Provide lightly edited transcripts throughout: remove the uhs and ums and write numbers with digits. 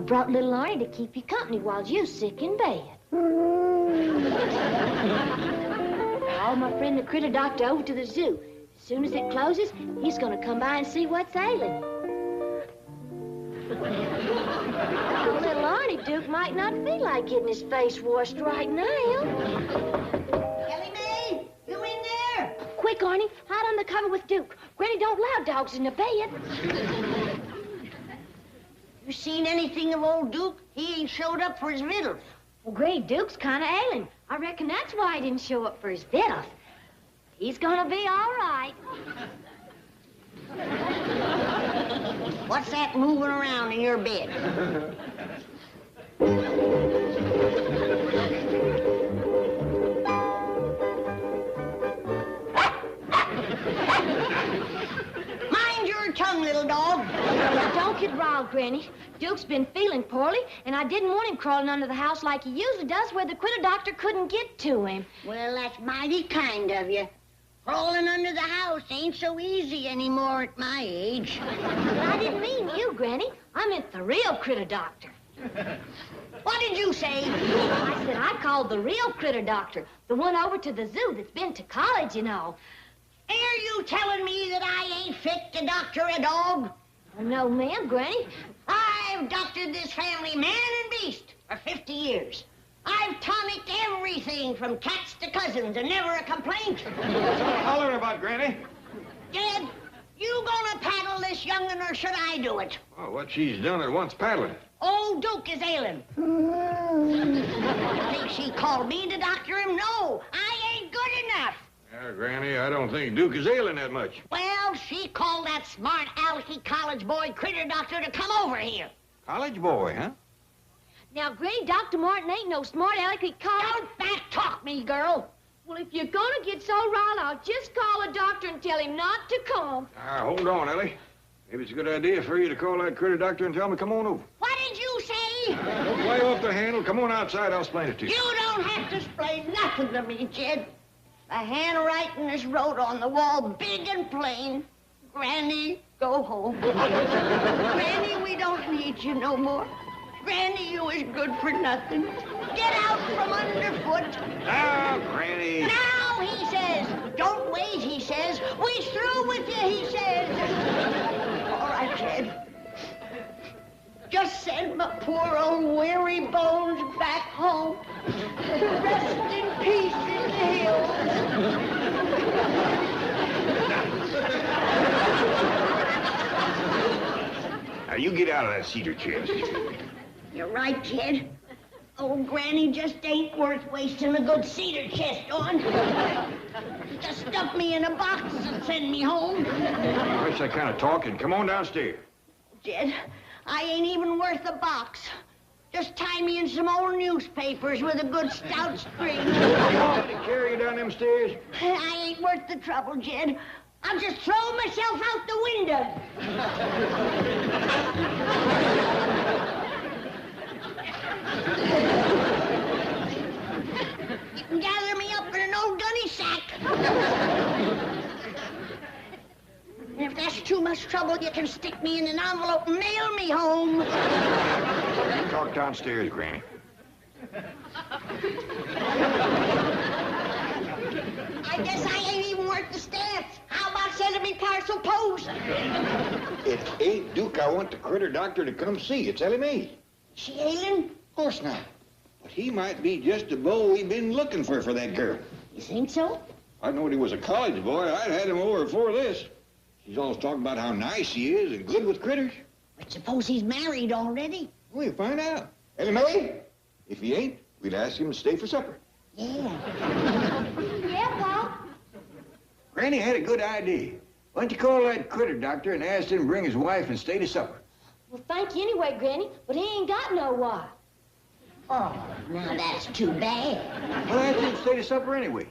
brought little Arnie to keep you company while you're sick in bed. Called my friend the critter doctor over to the zoo. As soon as it closes, he's gonna come by and see what's ailing. Little Arnie Duke might not feel like getting his face washed right now. Ellie Mae, you in there? Quick, Arnie, hide under cover with Duke. Granny don't allow dogs in the bed. You seen anything of old Duke? He ain't showed up for his victuals. Well, Gray Duke's kind of ailing. I reckon that's why he didn't show up for his victuals. He's gonna be all right. What's that moving around in your bed? Mind your tongue, little dog. Now, don't get riled, Granny. Duke's been feeling poorly, and I didn't want him crawling under the house like he usually does where the critter doctor couldn't get to him. Well, that's mighty kind of you. Crawling under the house ain't so easy anymore at my age. But I didn't mean you, Granny. I meant the real critter doctor. What did you say? I said I called the real critter doctor, the one over to the zoo that's been to college, you know. Are you telling me that I ain't fit to doctor a dog? Oh, no, ma'am, Granny. I've doctored this family man and beast for 50 years. I've tonicked everything from cats to cousins and never a complaint. What's all hollering about, Granny? Dad, you gonna paddle this young'un or should I do it? Well, what she's done at once paddling. Old Duke is ailing. Think she called me to doctor him? No, I ain't good enough. Yeah, Granny, I don't think Duke is ailing that much. Well, she called that smart alecky college boy critter doctor to come over here. College boy, huh? Now, Granny, Dr. Martin ain't no smart aleck. Don't back-talk me, girl. Well, if you're gonna get so riled, I'll just call the doctor and tell him not to come. Hold on, Ellie. Maybe it's a good idea for you to call that critter doctor and tell him to come on over. What did you say? Don't play off the handle. Come on outside. I'll explain it to you. You don't have to explain nothing to me, Jed. The handwriting is wrote on the wall big and plain. Granny, go home. Granny, we don't need you no more. Granny, you is good for nothing. Get out from underfoot. Now, Granny. Now, he says. Don't wait, he says. We through with you, he says. All right, Jed. Just send my poor old weary bones back home. Rest in peace in the hills. Now, you get out of that cedar chest. You're right, Jed. Old Granny just ain't worth wasting a good cedar chest on. Just stuff me in a box and send me home. What's that kind of talking? Come on downstairs. Jed, I ain't even worth a box. Just tie me in some old newspapers with a good stout string. Let me carry you down them stairs. I ain't worth the trouble, Jed. I'll just throw myself out the window. You can gather me up in an old gunny sack. And if that's too much trouble, you can stick me in an envelope and mail me home. Talk downstairs, Granny. I guess I ain't even worth the stamps. How about sending me parcel post? It ain't Duke I want the critter doctor to come see. It's Ellie Mae. She ailing? Of course not. But he might be just the beau we've been looking for that girl. You think so? I knowed he was a college boy. I'd had him over before this. She's always talking about how nice he is and good with critters. But suppose he's married already? We'll find out. Ellie Mae, if he ain't, we'd ask him to stay for supper. Yeah. Yeah, Pop? Granny had a good idea. Why don't you call that critter doctor and ask him to bring his wife and stay to supper? Well, thank you anyway, Granny, but he ain't got no wife. Oh, now that's too bad. Well, ask him to stay to supper anyway.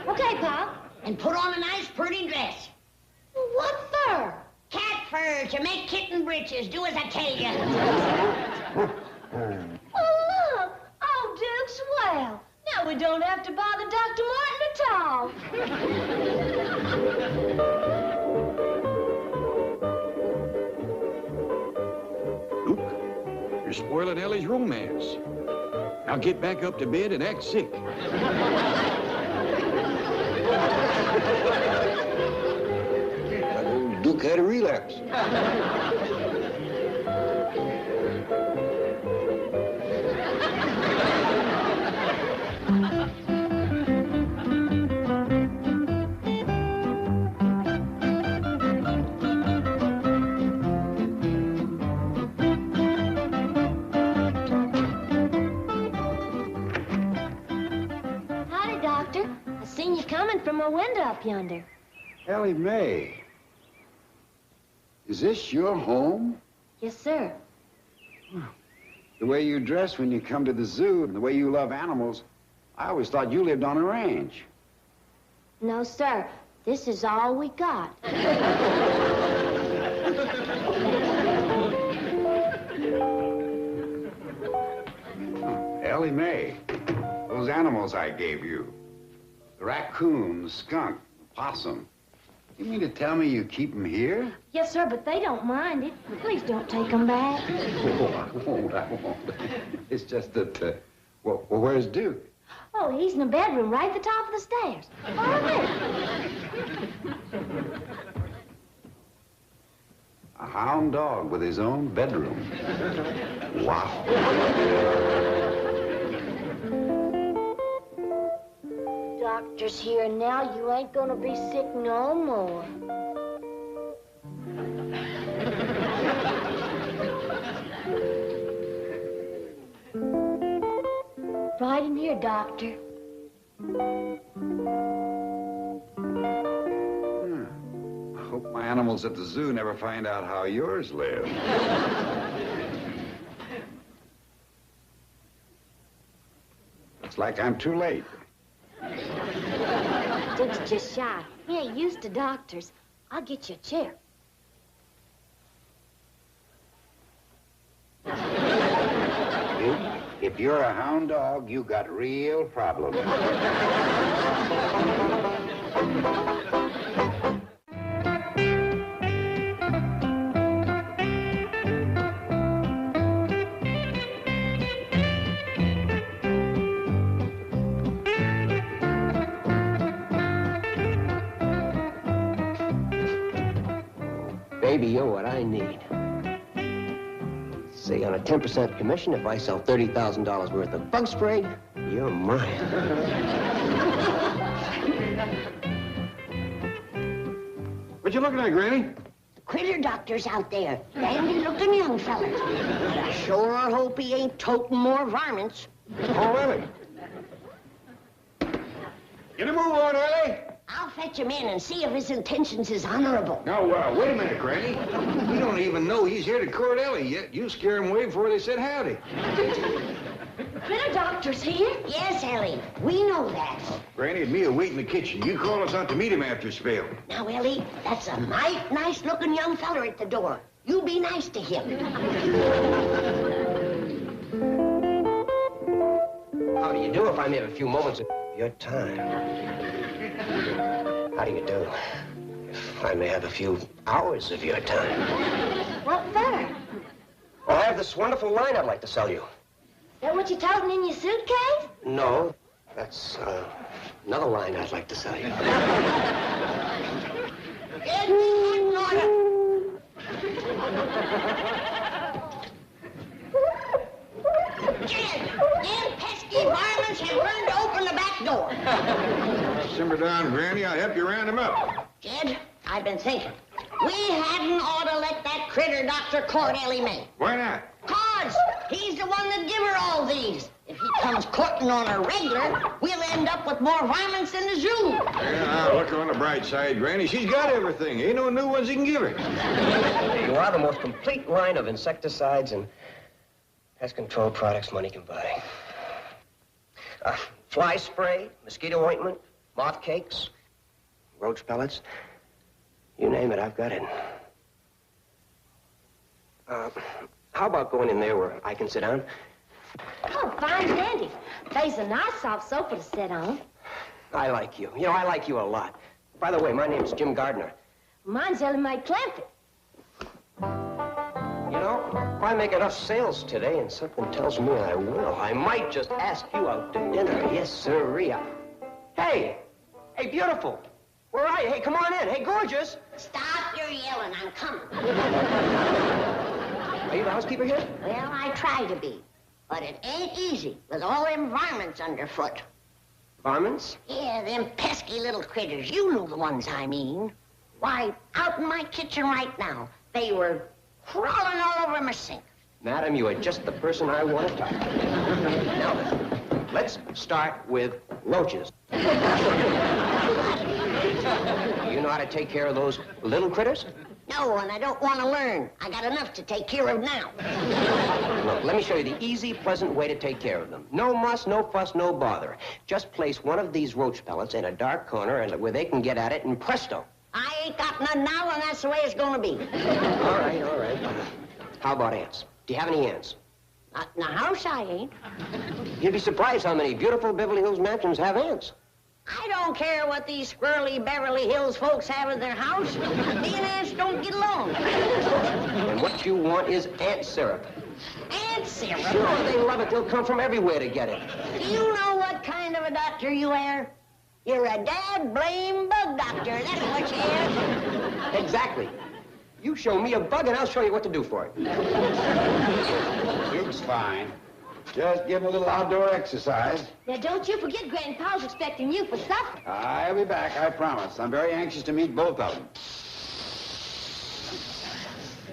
Okay, Pop. And put on a nice, pretty dress. Well, what for? Cat fur to make kitten breeches. Do as I tell you. Oh, look. Oh, Duke, swell. Now we don't have to bother Dr. Martin at all. Duke, You're spoiling Ellie's romance. Now get back up to bed and act sick. Duke had a relapse. Howdy, Doctor. I seen you coming from my window up yonder. Ellie Mae. Is this your home? Yes, sir. The way you dress when you come to the zoo and the way you love animals, I always thought you lived on a ranch. No, sir. This is all we got. Ellie Mae, those animals I gave you, the raccoon, the skunk, the possum, you mean to tell me you keep them here? Yes, sir, but they don't mind it. Please don't take them back. Oh, I won't. It's just that, well, where's Duke? Oh, he's in the bedroom right at the top of the stairs. Follow me. A hound dog with his own bedroom. Wow. Doctor's here now. You ain't gonna be sick no more. Right in here, Doctor. I hope my animals at the zoo never find out how yours live. Looks like I'm too late. Duke's just shy. He ain't used to doctors. I'll get you a chair. If you're a hound dog, you got real problems. Baby, you're what I need. Say, on a 10% commission, if I sell $30,000 worth of bug spray, you're mine. What you looking at, Granny? The critter doctor's out there. Dandy-looking young fella. But I sure hope he ain't toting more varmints. Oh, Ellie. Get a move on, Ellie. I'll fetch him in and see if his intentions is honorable. Now, wait a minute, Granny. We don't even know he's here to court Ellie yet. You scare him away before they said howdy. The critter doctor's here? Yes, Ellie, we know that. Granny and me will wait in the kitchen. You call us out to meet him after a spell. Now, Ellie, that's a might nice-looking young feller at the door. You be nice to him. How do you do if I may have a few moments of your time? How do you do if I may have a few hours of your time? What for? Well, I have this wonderful line I'd like to sell you. Is that what you're toting in your suitcase? No, that's another line I'd like to sell you. Get in order. Jed, them pesky varmints have learned to open the back door. Simmer down, Granny. I'll help you round him up. Jed, I've been thinking. We hadn't ought to let that critter doctor court Ellie Mae. Why not? 'Cause he's the one that give her all these. If he comes courting on a regular, we'll end up with more varmints in the zoo. Yeah, now look on the bright side, Granny. She's got everything. Ain't no new ones he can give her. You are the most complete line of insecticides and pest control products money can buy. Fly spray, mosquito ointment, moth cakes, roach pellets. You name it, I've got it. How about going in there where I can sit down? Oh, fine dandy. There's a nice soft sofa to sit on. I like you. You know, I like you a lot. By the way, my name's Jim Gardner. Mine's Ellie Mae Clampett. You know, know, if I make enough sales today, and something tells me I will, I might just ask you out to dinner. Yes, sirree. Hey! Hey, beautiful! Where are you? Hey, come on in. Hey, gorgeous! Stop your yelling. I'm coming. Are you the housekeeper here? Well, I try to be. But it ain't easy with all them varmints underfoot. Varmints? Yeah, them pesky little critters. You know the ones I mean. Why, out in my kitchen right now, they were crawling all over my sink. Madam, you are just the person I want to talk to. Now, let's start with roaches. Do you know how to take care of those little critters? No, and I don't want to learn. I got enough to take care of now. Look, let me show you the easy, pleasant way to take care of them. No muss, no fuss, no bother. Just place one of these roach pellets in a dark corner and where they can get at it, and presto. I ain't got none now, and that's the way it's gonna be. All right, all right. How about ants? Do you have any ants? Not in the house, I ain't. You'd be surprised how many beautiful Beverly Hills mansions have ants. I don't care what these squirrely Beverly Hills folks have in their house. Me and ants don't get along. And what you want is ant syrup. Ant syrup? Sure, they love it. They'll come from everywhere to get it. Do you know what kind of a doctor you are? You're a dad-blame bug doctor. That's what you are. Exactly. You show me a bug, and I'll show you what to do for it. Duke's fine. Just give him a little outdoor exercise. Now, don't you forget, Granny, Paul's expecting you for supper. I'll be back, I promise. I'm very anxious to meet both of them.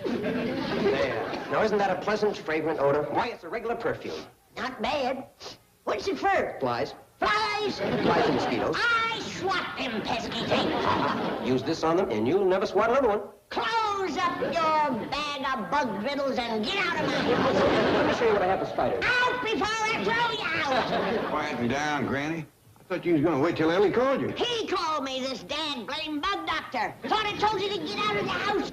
There. Now, isn't that a pleasant, fragrant odor? Why, it's a regular perfume. Not bad. What's it for? Flies. Flies? Flies and mosquitoes. I swat them pesky things. Use this on them, and you'll never swat another one. Close up your bag of bug riddles and get out of my house. Let me show you what I have for spiders. Out before I throw you out. Quieten down, Granny. I thought you was gonna wait till Ellie called you. He called me this dad-blame bug doctor. Thought I told you to get out of the house.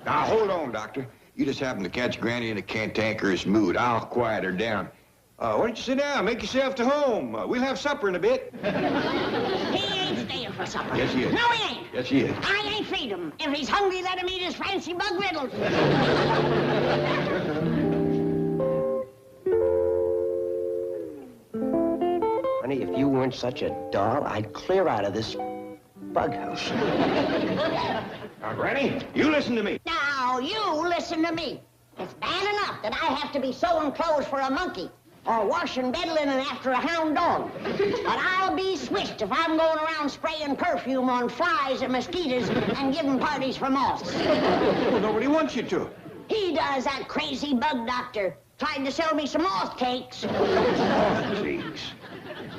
Now, hold on, Doctor. You just happened to catch Granny in a cantankerous mood. I'll quiet her down. Why don't you sit down? Make yourself to home. We'll have supper in a bit. He ain't staying for supper. Yes, he is. No, he ain't. Yes, he is. I ain't feed him. If he's hungry, let him eat his fancy bug riddles. Honey, if you weren't such a doll, I'd clear out of this bug house. Now, Granny, you listen to me. Now, you listen to me. It's bad enough that I have to be sewing clothes for a monkey or washing bed linen after a hound dog. But I'll be swished if I'm going around spraying perfume on flies and mosquitoes and giving parties for moths. Well, nobody wants you to. He does, that crazy bug doctor. Tried to sell me some moth cakes. Oh, please.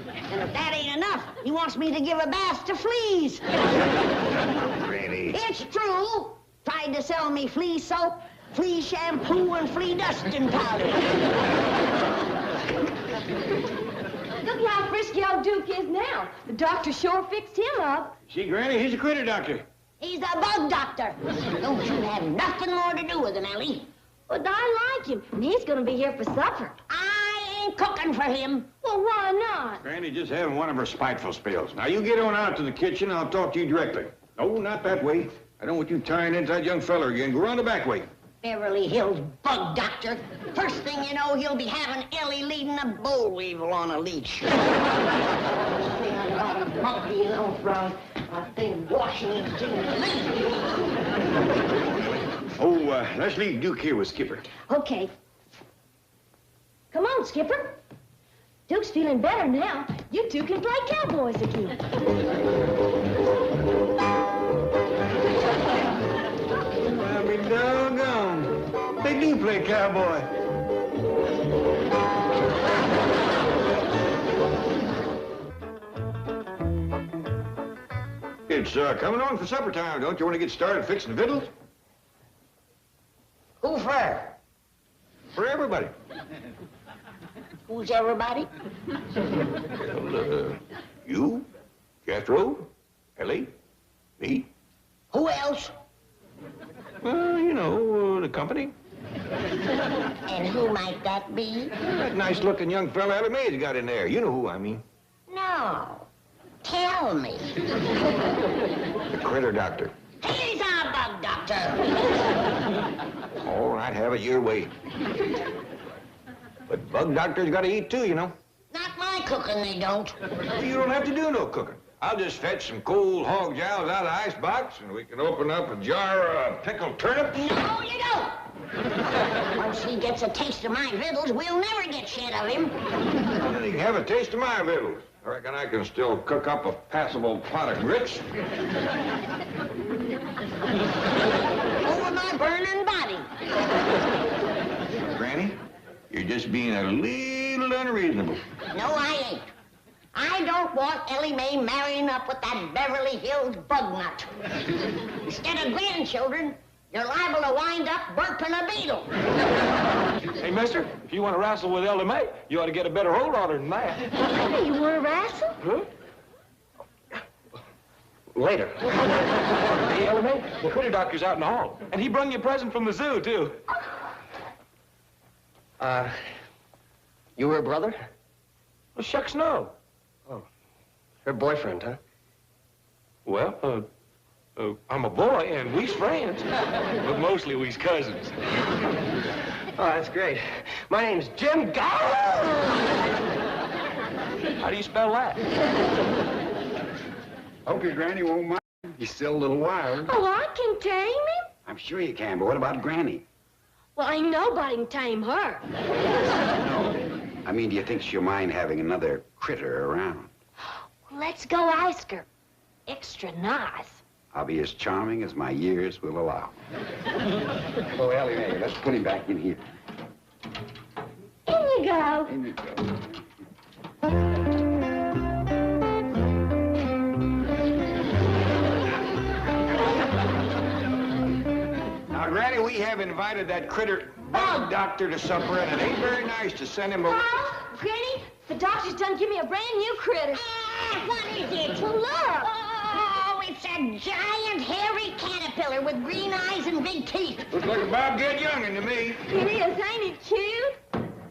And if that ain't enough, he wants me to give a bath to fleas. Granny. It's true. Tried to sell me flea soap, flea shampoo, and flea dusting powder. Look at how frisky old Duke is now. The doctor sure fixed him up. See, Granny, he's a critter doctor. He's a bug doctor. Don't you have nothing more to do with him, Ellie. But I like him, and he's gonna be here for supper. I ain't cooking for him. Well, why not? Granny just having one of her spiteful spells. Now, you get on out to the kitchen, and I'll talk to you directly. No, not that way. I don't want you tying into that young fella again. Go around the back way. Beverly Hills bug doctor. First thing you know, he'll be having Ellie leading a boll weevil on a leash. Monkey, you know, from a thing washing his Oh, let's leave Duke here with Skipper. Okay. Come on, Skipper. Duke's feeling better now. You two can play cowboys again. I'll be doggone. They do play cowboy. It's coming on for supper time. Don't you want to get started fixing the victuals? Who for? For everybody. Who's everybody? Well, you, Jethro, Ellie, me. Who else? Well, you know, the company. And who might that be? That nice-looking young fella Ellie Mae's got in there. You know who I mean. No. Tell me. The critter doctor. He's our bug doctor. All right, have it your way. But bug doctors gotta eat too, you know. Not my cooking, they don't. Well, you don't have to do no cooking. I'll just fetch some cold hog jowls out of the icebox, and we can open up a jar of pickled turnips. No, you don't. Once he gets a taste of my victuals, we'll never get shed of him. Then he can have a taste of my victuals. I reckon I can still cook up a passable pot of grits. Over my burning body. Granny, you're just being a little unreasonable. No, I ain't. I don't want Ellie Mae marrying up with that Beverly Hills bug nut. Instead of grandchildren, you're liable to wind up burping a beetle. Hey, mister, if you want to wrestle with Ellie Mae, you ought to get a better hold on her than that. Hey, you want to wrestle? Huh? Later. Hey, Ellie Mae, the critter doctor's out in the hall. And he brung you a present from the zoo, too. You her brother? Well, shucks, no. Her boyfriend, huh? Well, I'm a boy, and we's friends. But mostly we's cousins. Oh, that's great. My name's Jim Gar. How do you spell that? Hope your granny won't mind. He's still a little wild. Oh, I can tame him. I'm sure you can, but what about Granny? Well, ain't nobody can tame her. I mean, do you think she'll mind having another critter around? Let's go ask her. Extra nice. I'll be as charming as my years will allow. Oh, Ellie Mae, let's put him back in here. In you go. In you go. Now, Granny, we have invited that critter bug doctor to supper, and it ain't very nice to send him a... Paul, Granny, the doctor's done give me a brand new critter. What is it? Well, look. Oh, it's a giant, hairy caterpillar with green eyes and big teeth. Looks like a Bob Get Youngin' to me. It is, ain't it cute?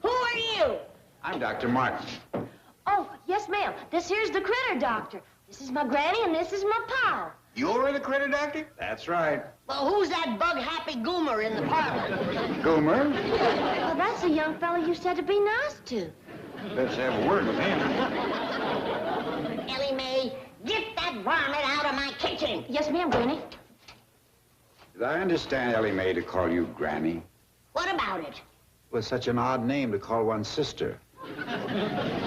Who are you? I'm Dr. Martin. Oh, yes, ma'am. This here's the critter doctor. This is my granny, and this is my pal. You're the critter doctor? That's right. Well, who's that bug-happy goomer in the parlor? Goomer? Well, that's a young fellow you said to be nice to. Let's have a word with him. Ellie Mae, get that varmint out of my kitchen. Yes, ma'am, Granny. Did I understand, Ellie Mae, to call you Granny? What about it? Was such an odd name to call one's sister.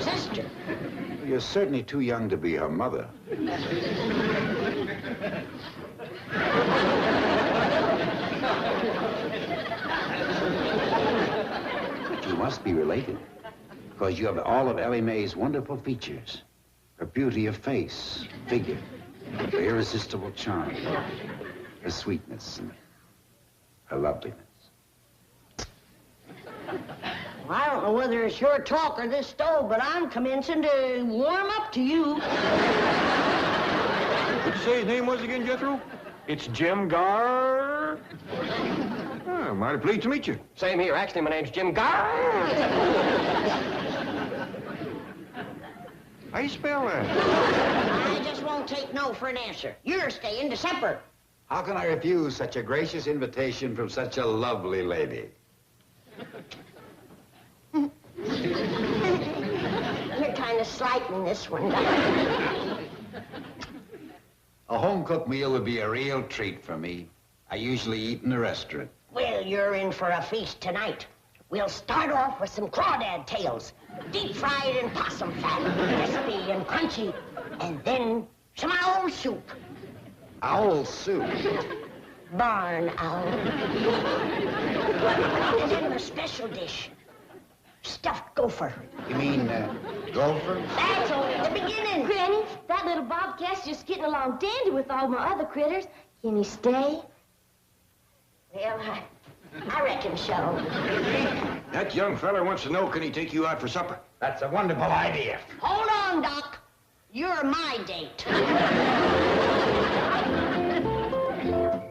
Sister. You're certainly too young to be her mother. But you must be related, because you have all of Ellie Mae's wonderful features. Her beauty of face, figure, her irresistible charm, her sweetness, and her loveliness. Well, I don't know whether it's your talk or this stove, but I'm commencing to warm up to you. What'd you say his name was again, Jethro? It's Jim Gar. Oh, mighty pleased to meet you. Same here. Actually, my name's Jim Gar. How you spell that? I just won't take no for an answer. You're staying to supper. How can I refuse such a gracious invitation from such a lovely lady? You're kind of slighting this one. A home-cooked meal would be a real treat for me. I usually eat in a restaurant. Well, you're in for a feast tonight. We'll start off with some crawdad tails, deep-fried in possum fat, crispy and crunchy, and then some owl soup. Owl soup? Barn owl. And then the special dish, stuffed gopher. You mean, gopher? That's only the beginning. Granny, that little bobcat's just getting along dandy with all my other critters. Can he stay? Well, I reckon so. That young fella wants to know, can he take you out for supper? That's a wonderful idea. Hold on, Doc. You're my date.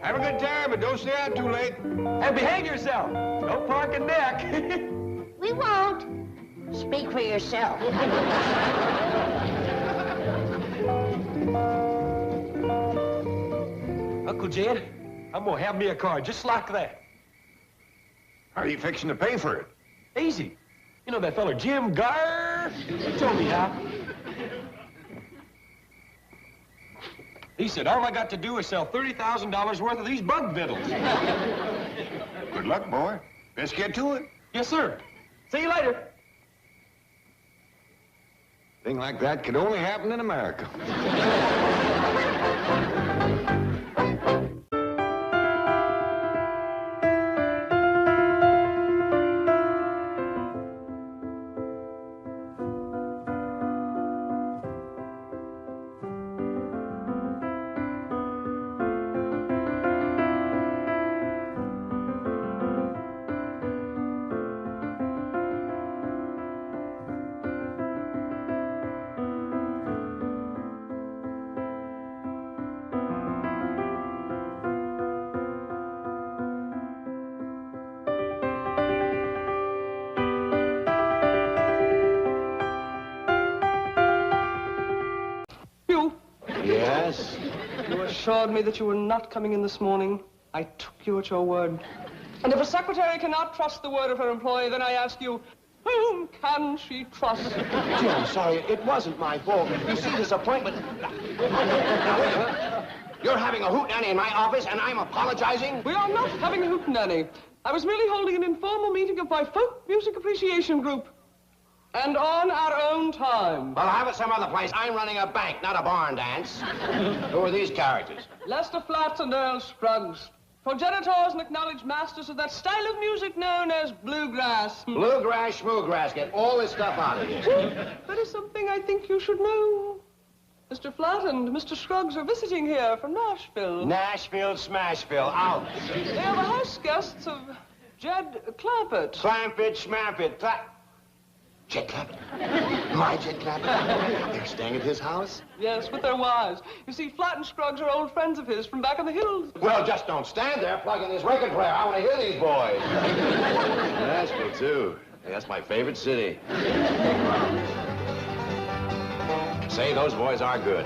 Have a good time, but don't stay out too late. And behave yourself. Don't park a deck. We won't. Speak for yourself. Uncle Jed, I'm gonna have me a car just like that. How are you fixing to pay for it? Easy. You know that feller Jim Garr? He told me how. He said all I got to do is sell $30,000 worth of these bug vittles. Good luck, boy. Best get to it. Yes, sir. See you later. Thing like that could only happen in America. Yes? You assured me that you were not coming in this morning. I took you at your word. And if a secretary cannot trust the word of her employee, then I ask you, whom can she trust? Gee, I'm sorry. It wasn't my fault. You see, this appointment... Now, wait a minute. You're having a hootenanny in my office, and I'm apologizing? We are not having a hootenanny. I was merely holding an informal meeting of my folk music appreciation group. And on our own time. Well, have it some other place. I'm running a bank, not a barn dance. Who are these characters? Lester Flatt and Earl Scruggs, progenitors and acknowledged masters of that style of music known as bluegrass. Bluegrass, schmoograss. Get all this stuff out of here. That is something I think you should know. Mr. Flatt and Mr. Scruggs are visiting here from Nashville. Nashville, Smashville, out. They are the house guests of Jed Clampetts. Clampetts, Schmampetts, Jed Clampett? My Jed Clampett? They're staying at his house? Yes, with their wives. You see, Flatt and Scruggs are old friends of his from back in the hills. Well, just don't stand there plugging this record player. I want to hear these boys. Nashville, too. Hey, that's my favorite city. Say, those boys are good.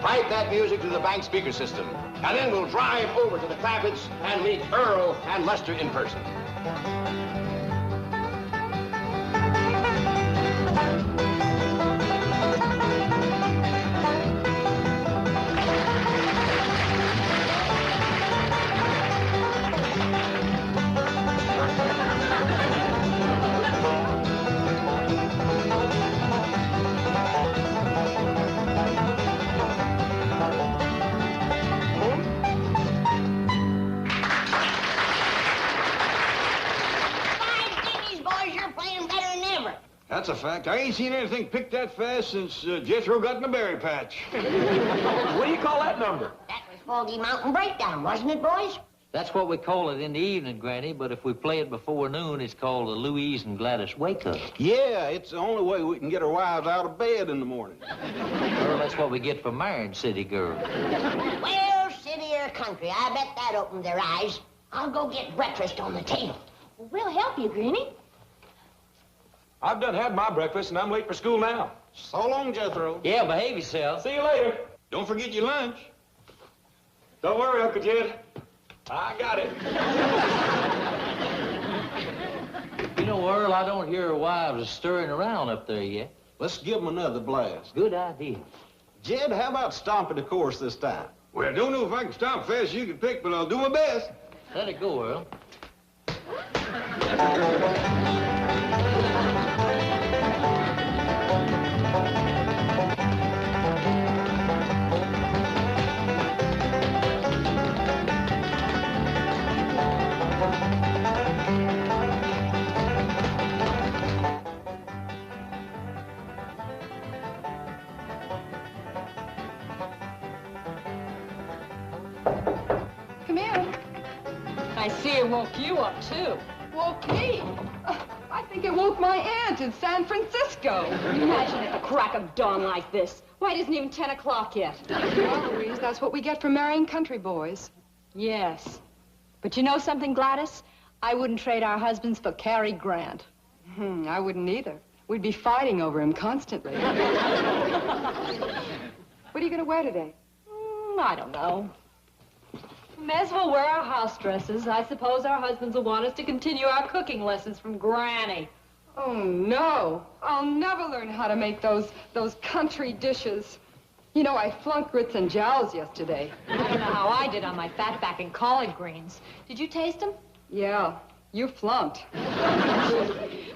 Pipe that music to the bank speaker system, and then we'll drive over to the Clampetts and meet Earl and Lester in person. That's a fact. I ain't seen anything picked that fast since Jethro got in the berry patch. What do you call that number? That was Foggy Mountain Breakdown, wasn't it, boys? That's what we call it in the evening, Granny, but if we play it before noon, it's called the Louise and Gladys Wake Up. Yeah, it's the only way we can get our wives out of bed in the morning. Well, that's what we get for married city girls. Well, city or country, I bet that opened their eyes. I'll go get breakfast on the table. Well, we'll help you, Granny. I've done had my breakfast, and I'm late for school now. So long, Jethro. Yeah, behave yourself. See you later. Don't forget your lunch. Don't worry, Uncle Jed. I got it. You know, Earl, I don't hear our wives stirring around up there yet. Let's give them another blast. Good idea. Jed, how about stomping the course this time? Well, I don't know if I can stomp fast as you can pick, but I'll do my best. Let it go, Earl. Come in. I see it woke you up, too. Woke me? I think it woke my aunt in San Francisco. Imagine at the crack of dawn like this. Why, it isn't even 10 o'clock yet. Well, Louise, that's what we get for marrying country boys. Yes. But you know something, Gladys? I wouldn't trade our husbands for Cary Grant. I wouldn't either. We'd be fighting over him constantly. What are you going to wear today? I don't know. May as well wear our house dresses. I suppose our husbands will want us to continue our cooking lessons from Granny. Oh, no. I'll never learn how to make those country dishes. You know, I flunked grits and jowls yesterday. I don't know how I did on my fatback and collard greens. Did you taste them? Yeah, you flunked.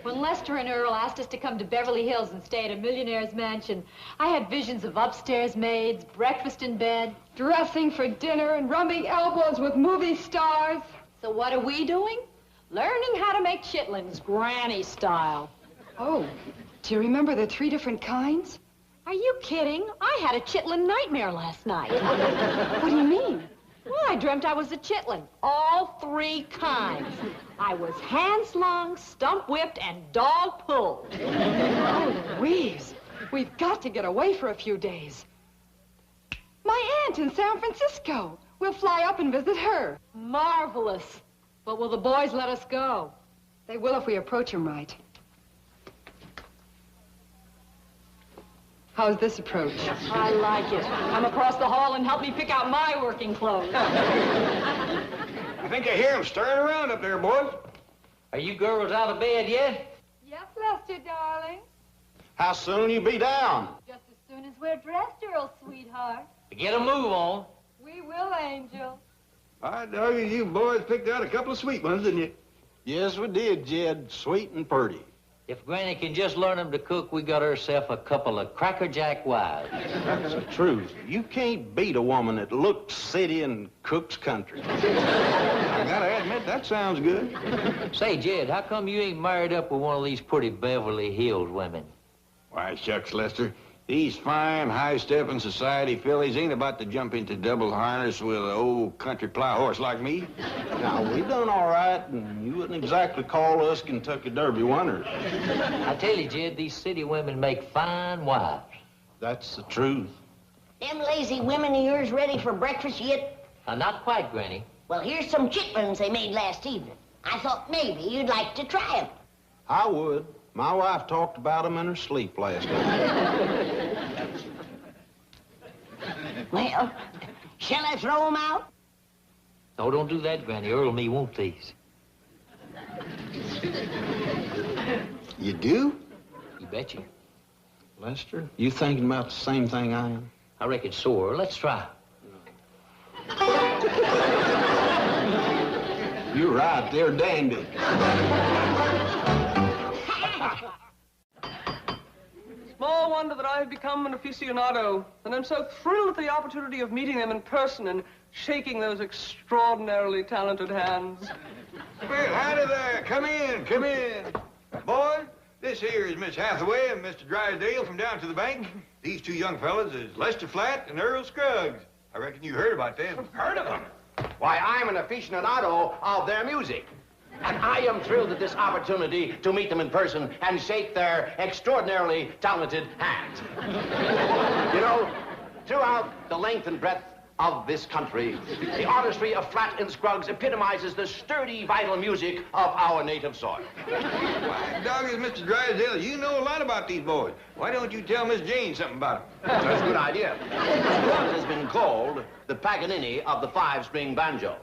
When Lester and Earl asked us to come to Beverly Hills and stay at a millionaire's mansion, I had visions of upstairs maids, breakfast in bed. Dressing for dinner and rubbing elbows with movie stars. So what are we doing? Learning how to make chitlins, Granny style. Oh, do you remember the 3 different kinds? Are you kidding? I had a chitlin nightmare last night. What do you mean? Well, I dreamt I was a chitlin, all 3 kinds. I was hand-slung, stump-whipped, and dog-pulled. Oh, Louise, we've got to get away for a few days. My aunt in San Francisco. We'll fly up and visit her. Marvelous. But will the boys let us go? They will if we approach them right. How's this approach? I like it. Come across the hall and help me pick out my working clothes. I think I hear them stirring around up there, boys. Are you girls out of bed yet? Yes, Lester, darling. How soon you be down? Just as soon as we're dressed, Earl, sweetheart. Get a move on. We will, Angel. I dog you boys picked out a couple of sweet ones, didn't you? Yes, we did, Jed. Sweet and pretty. If Granny can just learn them to cook, we got herself a couple of crackerjack wives. That's the truth. You can't beat a woman that looks city and cooks country. I gotta admit, that sounds good. Say, Jed, how come you ain't married up with one of these pretty Beverly Hills women? Why, shucks, Lester. These fine, high-stepping society fillies ain't about to jump into double harness with an old country plow horse like me. Now, we done all right, and you wouldn't exactly call us Kentucky Derby winners. I tell you, Jed, these city women make fine wives. That's the truth. Them lazy women of yours ready for breakfast yet? Not quite, Granny. Well, here's some chitlins they made last evening. I thought maybe you'd like to try them. I would. My wife talked about them in her sleep last night. Well, shall I throw them out? No, don't do that, Granny. Earl and me want these. You do? You betcha. Lester, you thinking about the same thing I am? I reckon so, Earl. Let's try. You're right, they're dandy. Small wonder that I have become an aficionado, and I'm so thrilled at the opportunity of meeting them in person and shaking those extraordinarily talented hands. Well, howdy there. Come in, come in. Boy, this here is Miss Hathaway and Mr. Drysdale from down to the bank. These 2 young fellas is Lester Flatt and Earl Scruggs. I reckon you heard about them. Heard of them? Why, I'm an aficionado of their music. And I am thrilled at this opportunity to meet them in person and shake their extraordinarily talented hands. You know, throughout the length and breadth of this country, the artistry of Flatt and Scruggs epitomizes the sturdy, vital music of our native soil. Why, doggone, Mr. Drysdale, you know a lot about these boys. Why don't you tell Miss Jane something about them? That's a good idea. Scruggs has been called the Paganini of the 5-string banjo.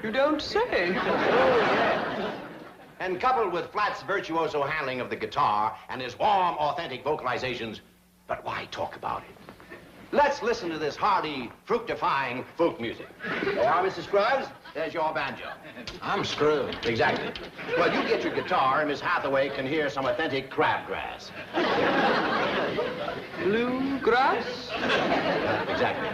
You don't say. And coupled with Flatt's virtuoso handling of the guitar and his warm, authentic vocalizations, but why talk about it? Let's listen to this hearty, fructifying folk music. There you are, Mr. Scruggs. There's your banjo. I'm screwed. Exactly. Well, you get your guitar, and Miss Hathaway can hear some authentic crabgrass. Bluegrass? Exactly.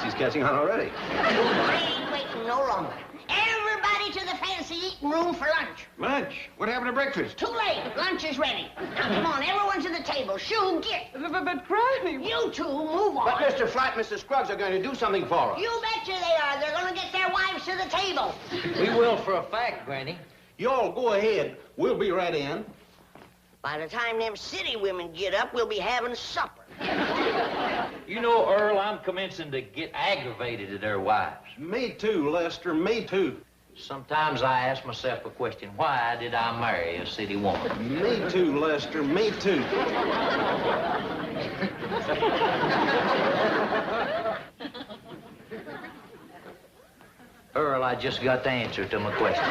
She's catching on already. I ain't waiting no longer. Everybody to the fancy eating room for lunch. Lunch? What happened to breakfast? Too late. Lunch is ready. Now, come on, everyone to the table. Shoo, get. But Granny... You two, move on. But Mr. Flatt and Mr. Scruggs are going to do something for us. You betcha they are. They're going to get their wives to the table. We will for a fact, Granny. Y'all go ahead. We'll be right in. By the time them city women get up, we'll be having supper. You know, Earl, I'm commencing to get aggravated at their wives. Me too, Lester, me too. Sometimes I ask myself a question, why did I marry a city woman? Me too, Lester, me too. Earl, I just got the answer to my question.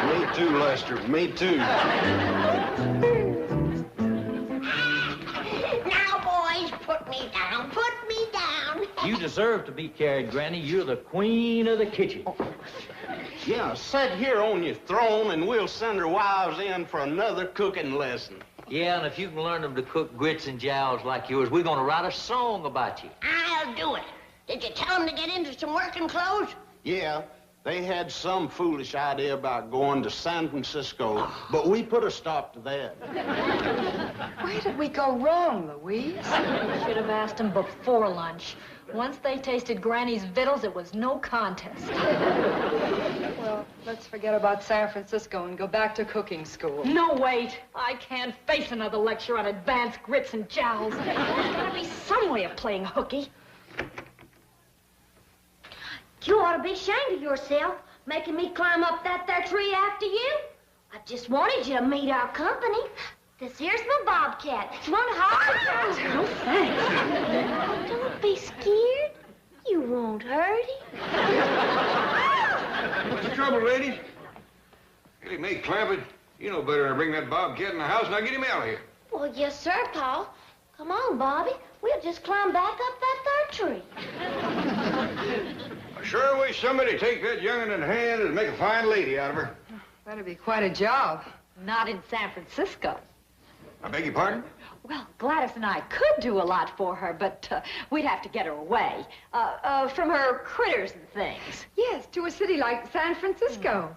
Me too, Lester. Me too. Now, boys, put me down. Put me down. You deserve to be carried, Granny. You're the queen of the kitchen. Yeah, sit here on your throne and we'll send our wives in for another cooking lesson. Yeah, and if you can learn them to cook grits and jowls like yours, we're going to write a song about you. I'll do it. Did you tell them to get into some working clothes? Yeah, they had some foolish idea about going to San Francisco, but we put a stop to that. Where did we go wrong, Louise? We should have asked them before lunch. Once they tasted Granny's victuals, it was no contest. Well, let's forget about San Francisco and go back to cooking school. No, wait. I can't face another lecture on advanced grits and jowls. There's gotta be some way of playing hooky. You ought to be ashamed of yourself, making me climb up that there tree after you. I just wanted you to meet our company. This here's my bobcat. You want to hug? No thanks. Don't be scared. You won't hurt him. What's the trouble, ladies? Really, May Clampett, you know better than to bring that bobcat in the house. Now get him out of here. Well, yes, sir, Paul. Come on, Bobby. We'll just climb back up that third tree. I sure wish somebody'd take that young'un in hand and make a fine lady out of her. That'd be quite a job. Not in San Francisco. I beg your pardon? Well, Gladys and I could do a lot for her, but we'd have to get her away. From her critters and things. Yes, to a city like San Francisco.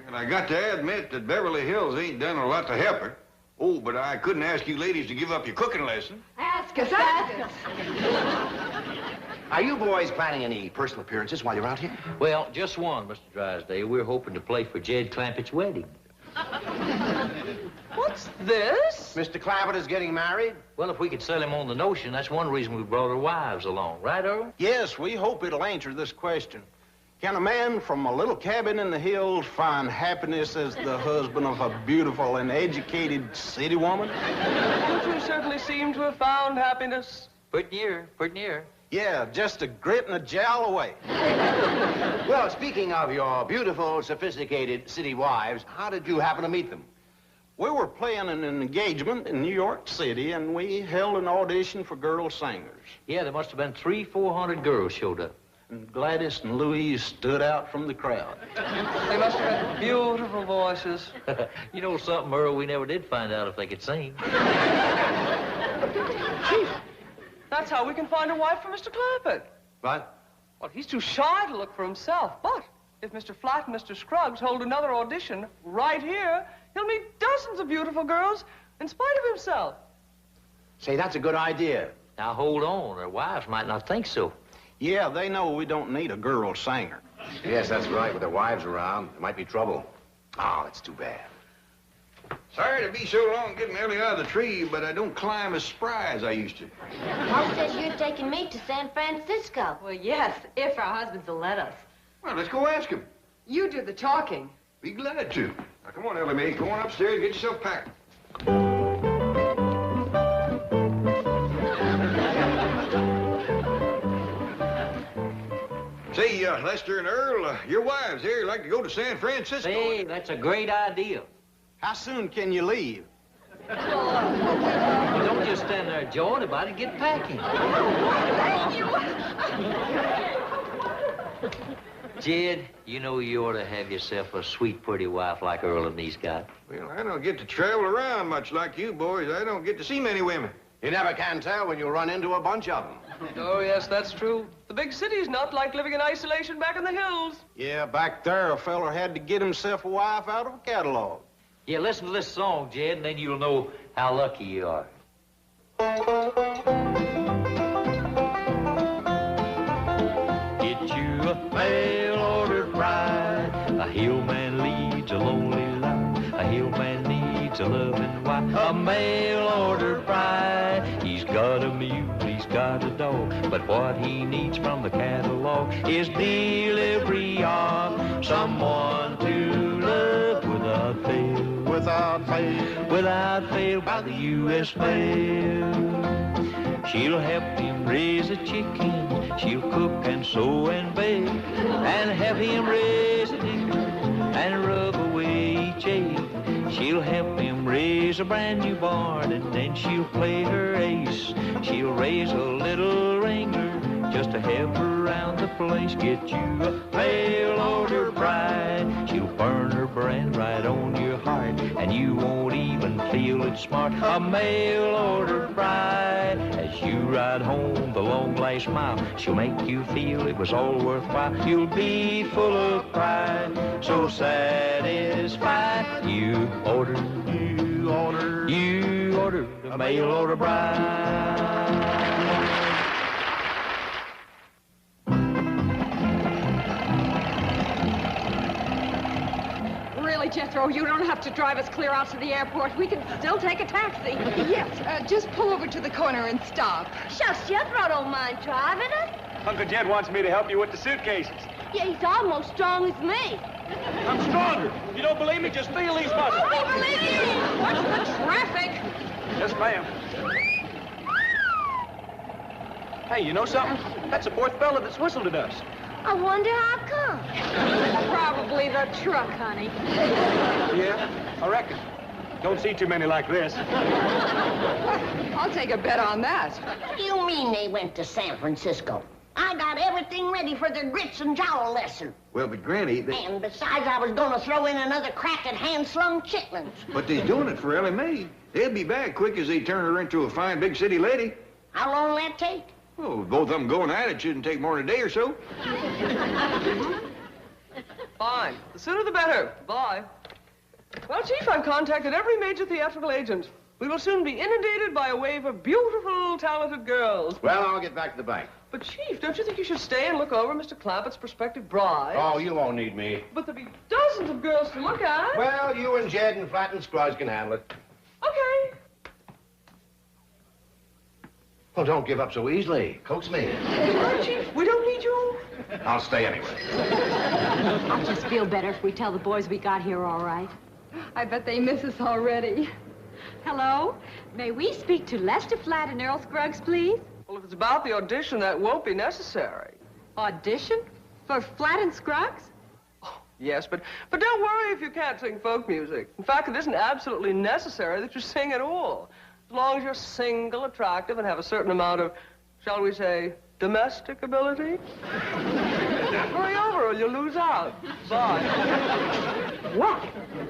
And I got to admit that Beverly Hills ain't done a lot to help her. Oh, but I couldn't ask you ladies to give up your cooking lesson. Ask us, ask us. Are you boys planning any personal appearances while you're out here? Well, just one, Mr. Drysdale. We're hoping to play for Jed Clampett's wedding. What's this? Mr. Clampett is getting married? Well, if we could sell him on the notion, that's one reason we brought our wives along. Right, Earl? Yes, we hope it'll answer this question. Can a man from a little cabin in the hills find happiness as the husband of a beautiful and educated city woman? You two certainly seem to have found happiness. Pretty near, pretty near. Yeah, just a grit and a jowl away. Well, speaking of your beautiful, sophisticated city wives, how did you happen to meet them? We were playing an engagement in New York City, and we held an audition for girl singers. Yeah, there must have been 300-400 girls showed up. And Gladys and Louise stood out from the crowd. They must have had beautiful voices. You know something, Earl? We never did find out if they could sing. Chief, that's how we can find a wife for Mr. Clampett. What? Well, he's too shy to look for himself. But if Mr. Flatt and Mr. Scruggs hold another audition right here, he'll meet dozens of beautiful girls in spite of himself. Say, that's a good idea. Now, hold on. Their wives might not think so. Yeah, they know we don't need a girl singer. Yes, that's right. With their wives around, there might be trouble. Oh, that's too bad. Sorry to be so long getting Ellie out of the tree, but I don't climb as spry as I used to. Paul says you're taking me to San Francisco. Well, yes, if our husbands will let us. Well, let's go ask him. You do the talking. Be glad to. Now, come on, Ellie Mae. Go on upstairs and get yourself packed. Say, Lester and Earl, your wives here like to go to San Francisco. Hey, that's a great idea. How soon can you leave? Don't just stand there jawing about it. Get packing. Jed, you know you ought to have yourself a sweet, pretty wife like Earl and me's got. Well, I don't get to travel around much like you boys. I don't get to see many women. You never can tell when you run into a bunch of them. Oh, yes, that's true. The big city's not like living in isolation back in the hills. Yeah, back there, a feller had to get himself a wife out of a catalog. Yeah, listen to this song, Jed, and then you'll know how lucky you are. Get you a mail-order bride. A hillman leads a lonely life. A hillman needs a loving wife. A mail-order bride. He's got a mule, he's got a dog, but what he needs from the catalog is delivery of someone to love without fail. Without fail. Without fail by the U.S. mail. She'll help him raise a chicken. She'll cook and sew and bake and have him raise a deer and rub away each ache. She'll help him raise a brand new barn, and then she'll play her ace. She'll raise a little ringer just to help her around the place. Get you a mail order bride. She'll burn her brand right on your heart, and you won't even feel it smart. A mail order bride. As you ride home the long last mile, she'll make you feel it was all worthwhile. You'll be full of pride, so satisfied. You order a mail order bride. Really, Jethro, you don't have to drive us clear out to the airport. We can still take a taxi. Yes, just pull over to the corner and stop. Shucks, Jethro don't mind driving us. Uncle Jed wants me to help you with the suitcases. Yeah, he's almost strong as me. I'm stronger. If you don't believe me, just feel these muscles. We believe you. Watch the traffic. Yes, ma'am. Hey, you know something? That's the fourth fella that's whistled at us. I wonder how come. Probably the truck, honey. Yeah, I reckon. Don't see too many like this. I'll take a bet on that. What do you mean they went to San Francisco? I got everything ready for their grits and jowl lesson. Well, but Granny, And besides, I was going to throw in another crack at hand-slung chitlins. But they're doing it for Ellie Mae. They'll be back quick as they turn her into a fine big city lady. How long will that take? Oh, both of them going at it shouldn't take more than a day or so. Fine. The sooner the better. Bye. Well, Chief, I've contacted every major theatrical agent. We will soon be inundated by a wave of beautiful, talented girls. Well, I'll get back to the bank. But, Chief, don't you think you should stay and look over Mr. Clampetts' prospective bride? Oh, you won't need me. But there'll be dozens of girls to look at. Well, you and Jed and Flat and Scruggs can handle it. Okay. Well, don't give up so easily. Coax me. Well, Chief, we don't need you. I'll stay anyway. I'll just feel better if we tell the boys we got here all right. I bet they miss us already. Hello? May we speak to Lester Flat and Earl Scruggs, please? Well, if it's about the audition, that won't be necessary. Audition? For Flat and Scruggs? Yes, but don't worry if you can't sing folk music. In fact, it isn't absolutely necessary that you sing at all. As long as you're single, attractive, and have a certain amount of, shall we say, domestic ability. Hurry over or you'll lose out. Bye. What?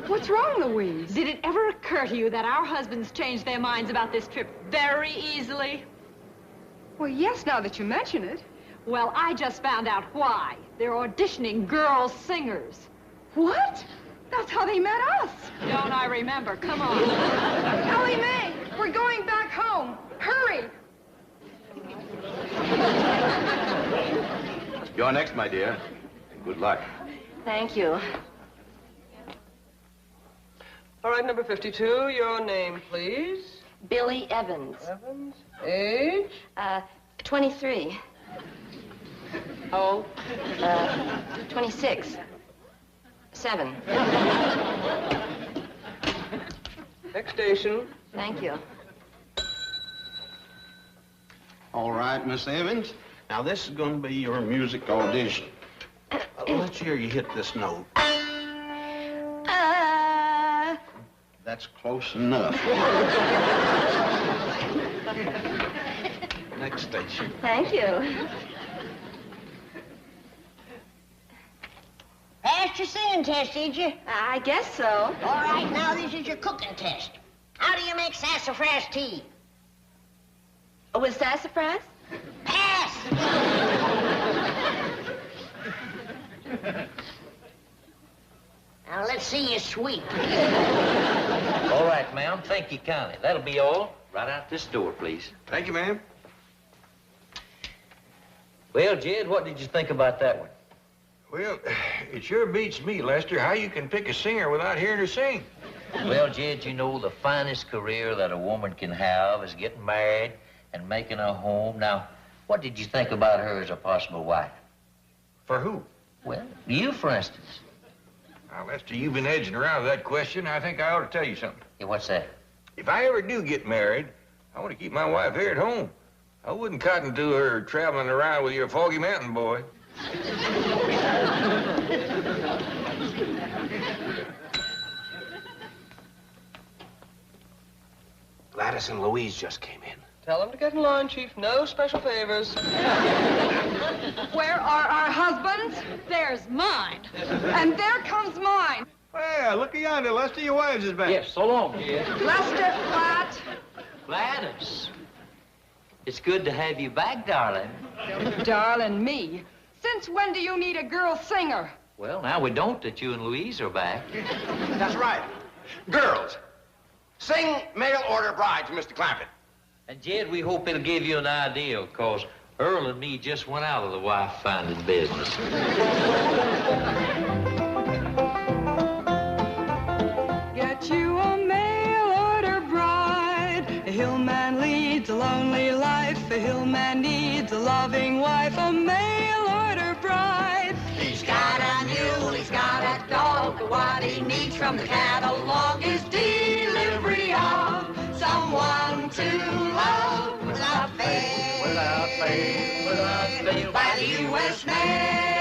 What's wrong, Louise? Did it ever occur to you that our husbands change their minds about this trip very easily? Well, yes, now that you mention it. Well, I just found out why. They're auditioning girl singers. What? That's how they met us. Don't I remember? Come on. Ellie Mae, we're going back home. Hurry. You're next, my dear. Good luck. Thank you. All right, number 52, your name, please. Billy Evans. Evans. Age? 23. How old? 26. 7. Next station. Thank you. All right, Miss Evans. Now, this is going to be your music audition. Let's hear you hit this note. That's close enough. Next station. Thank you. Passed your singing test, did you? I guess so. All right, now this is your cooking test. How do you make sassafras tea? With sassafras? Pass! Now, let's see you sweep. All right, ma'am. Thank you kindly. That'll be all. Right out this door, please. Thank you, ma'am. Well, Jed, what did you think about that one? Well, it sure beats me, Lester, how you can pick a singer without hearing her sing. Well, Jed, you know, the finest career that a woman can have is getting married and making a home. Now, what did you think about her as a possible wife? For who? Well, you, for instance. Now, Lester, you've been edging around with that question. I think I ought to tell you something. Yeah, what's that? If I ever do get married, I want to keep my wife here at home. I wouldn't cotton to her traveling around with your foggy mountain boy. Gladys and Louise just came in. Tell them to get in line, Chief. No special favors. Where are our husbands? There's mine. And there comes mine. Well, look yonder. Lester, your wives is back. Yes, so long, Jed. Lester Flat. Gladys, it's good to have you back, darling. Darling me. Since when do you need a girl singer? Well, now we don't that you and Louise are back. That's right. Girls, sing Mail Order Bride to Mr. Clampett. And, Jed, we hope it'll give you an idea, because Earl and me just went out of the wife-finding business. Get you a mail-order bride. A hillman leads a lonely life. A hillman needs a loving wife. A mail-order bride. He's got a mule, he's got a dog, but what he needs from the catalog is delivery of someone to love without fail. By the U.S. mail.